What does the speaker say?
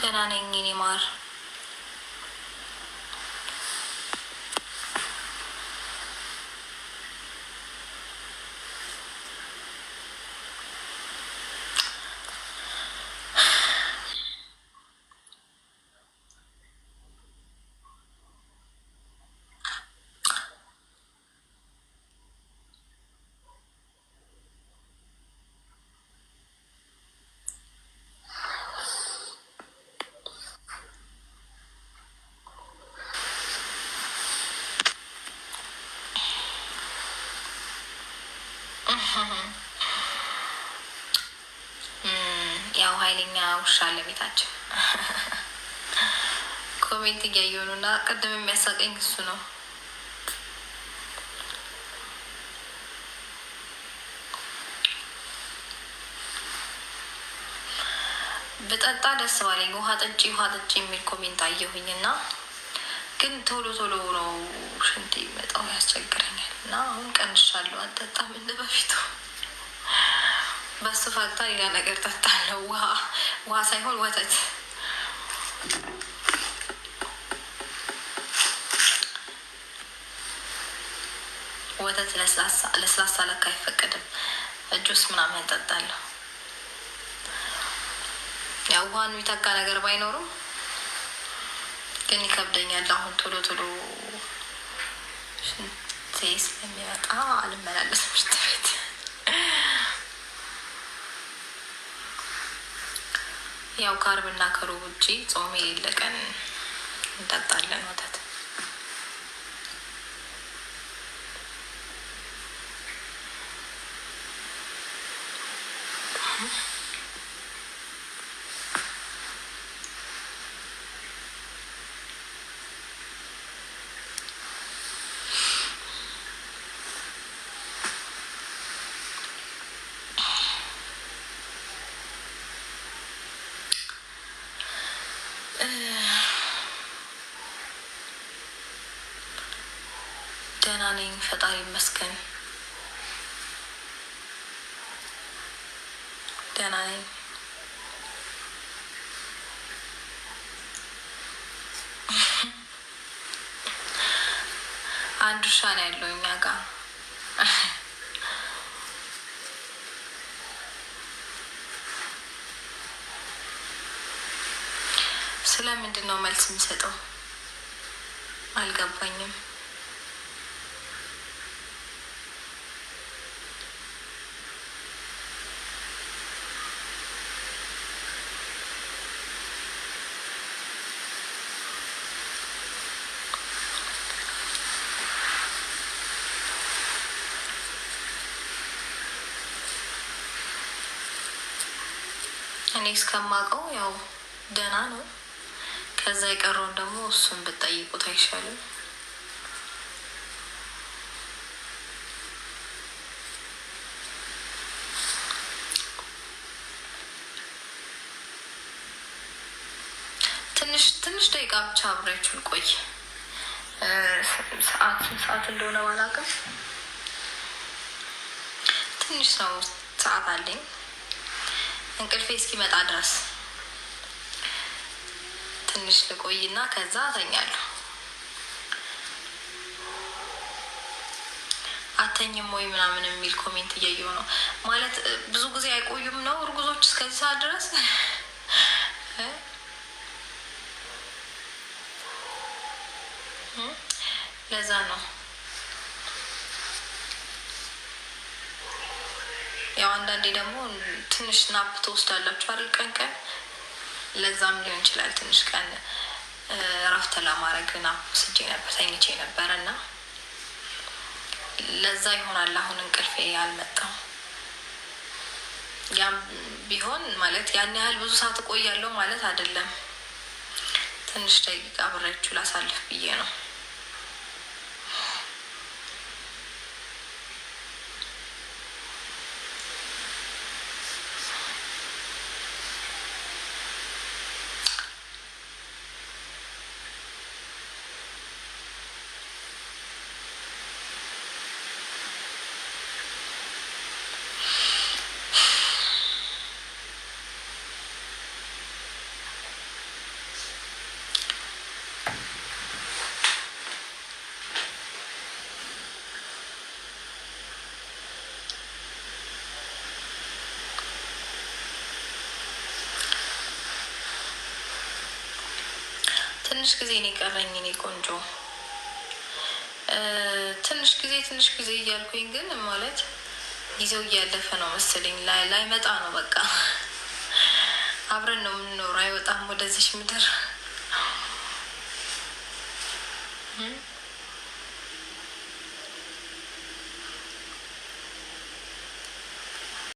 ደህና ነኝ የኔ ማር። ያው ኃይለኛ ውሻ አለ ቤታችን። ኮሜንት እያየሁ ነው እና ቅድም የሚያሳቀኝ እሱ ነው። በጠጣ ደስ ባለኝ ውሃ ጠጪ የሚል ኮሜንት አየሁኝ እና ግን ቶሎ ቶሎ ነው ሽንት ይመጣው ያስቸግረኛል እና አሁን ቀንሻለሁ። አልጠጣም እንደ በፊቱ። በሱ ፋንታ ሌላ ነገር ጠጣለሁ። ውሃ ሳይሆን ወተት። ወተት ለስላሳ ለካ አይፈቀድም። ጁስ ምናምን ጠጣለሁ። ያው ውሃን የሚተካ ነገር ባይኖርም ግን ይከብደኛል። አሁን ቶሎ ቶሎ ሽንቴ ስለሚወጣ አልመላለስም ሽንት ቤት። ያው ከአርብና ከሮብ ውጪ ጾም የሌለ ቀን እንጠጣለን ወተት። ደህና ነኝ ፈጣሪ ይመስገን። ደህና ነኝ። አንድ ውሻ ነው ያለው እኛ ጋር። ስለምንድን ነው መልስ የሚሰጠው? አልገባኝም። እኔ እስከማውቀው ያው ደህና ነው። ከዛ የቀረውን ደግሞ እሱን ብትጠይቁት አይሻልም? ትንሽ ደቂቃ ብቻ አብሬያችሁን ቆይ። ሰዓት እንደሆነ ባላውቅም ትንሽ ነው ሰዓት አለኝ። እንቅልፌ እስኪመጣ ድረስ ትንሽ ልቆይና ከዛ እተኛለሁ። አተኝም ወይ ምናምን የሚል ኮሜንት እያየሁ ነው። ማለት ብዙ ጊዜ አይቆዩም ነው እርጉዞች እስከዚህ ሰዓት ድረስ? ለዛ ነው ያው አንዳንዴ ደግሞ ትንሽ ናፕ ትወስዳላችሁ አይደል? ቀን ለዛም ሊሆን ይችላል። ትንሽ ቀን እረፍት ለማድረግ ናፕ ወስጄ ነበር፣ ተኝቼ ነበር እና ለዛ ይሆናል አሁን እንቅልፌ ያልመጣው። ያም ቢሆን ማለት ያን ያህል ብዙ ሰዓት እቆያለሁ ማለት አይደለም። ትንሽ ደቂቃ አብሬያችሁ ላሳልፍ ብዬ ነው። ትንሽ ጊዜ ነው የቀረኝ እኔ ቆንጆ። ትንሽ ጊዜ እያልኩኝ ግን ማለት ጊዜው እያለፈ ነው መሰለኝ። ላይ መጣ ነው በቃ። አብረን ነው የምንኖረው፣ አይወጣም ወደዚች ምድር።